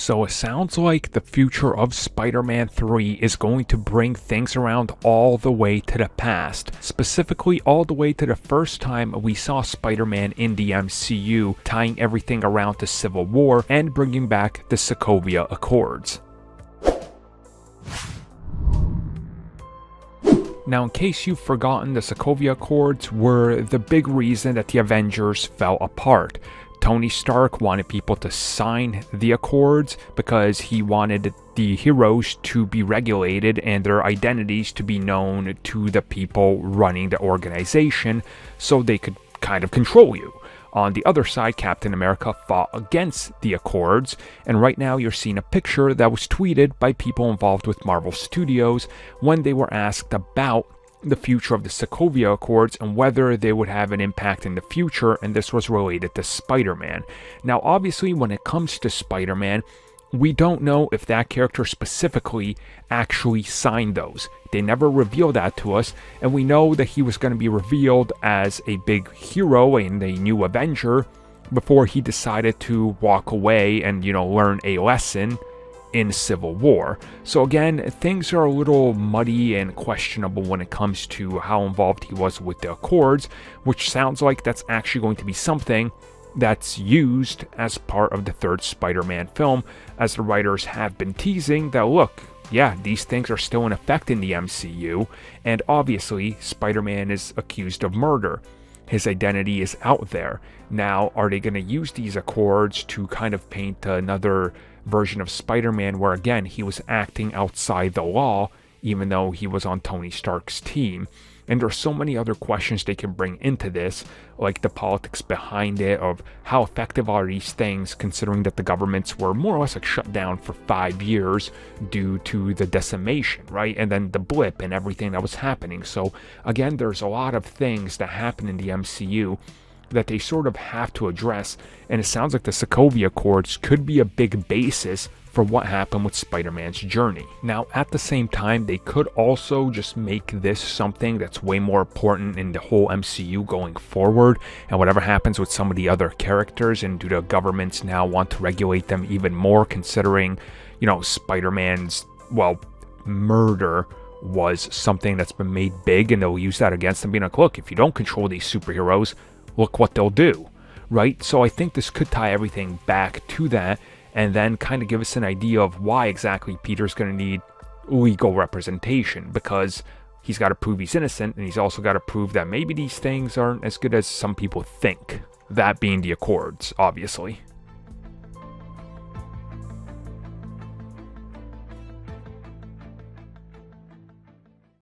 So it sounds like the future of Spider-Man 3 is going to bring things around all the way to the past. Specifically, all the way to the first time we saw Spider-Man in the MCU, tying everything around to Civil War and bringing back the Sakovia Accords. Now, in case you've forgotten, the Sakovia Accords were the big reason that the Avengers fell apart. Tony Stark wanted people to sign the Accords because he wanted the heroes to be regulated and their identities to be known to the people running the organization so they could kind of control you. On the other side, Captain America fought against the Accords, and right now you're seeing a picture that was tweeted by people involved with Marvel Studios when they were asked about the future of the Sakovia Accords and whether they would have an impact in the future, and this was related to Spider-Man. Now, obviously, when it comes to Spider-Man, we don't know if that character specifically actually signed those. They never revealed that to us, and we know that he was going to be revealed as a big hero and a new Avenger before he decided to walk away and, learn a lesson in Civil War. So again, things are a little muddy and questionable when it comes to how involved he was with the Accords, which sounds like that's actually going to be something that's used as part of the third Spider-Man film, as the writers have been teasing that, look, yeah, these things are still in effect in the MCU, and obviously Spider-Man is accused of murder. His identity is out there. Now, are they going to use these Accords to kind of paint another version of Spider-Man where, again, he was acting outside the law, even though he was on Tony Stark's team? And there's so many other questions they can bring into this, like the politics behind it, of how effective are these things, considering that the governments were more or less shut down for 5 years due to the decimation, right? And then the blip and everything that was happening. So again, there's a lot of things that happen in the MCU that they sort of have to address, and it sounds like the Sakovia Accords could be a big basis for what happened with Spider-Man's journey. Now, at the same time, they could also just make this something that's way more important in the whole MCU going forward, and whatever happens with some of the other characters, and do the governments now want to regulate them even more, considering, Spider-Man's, murder was something that's been made big, and they'll use that against them, being like, look, if you don't control these superheroes, look what they'll do, right? So I think this could tie everything back to that, and then kind of give us an idea of why exactly Peter's going to need legal representation, because he's got to prove he's innocent, and he's also got to prove that maybe these things aren't as good as some people think, that being the Accords, obviously.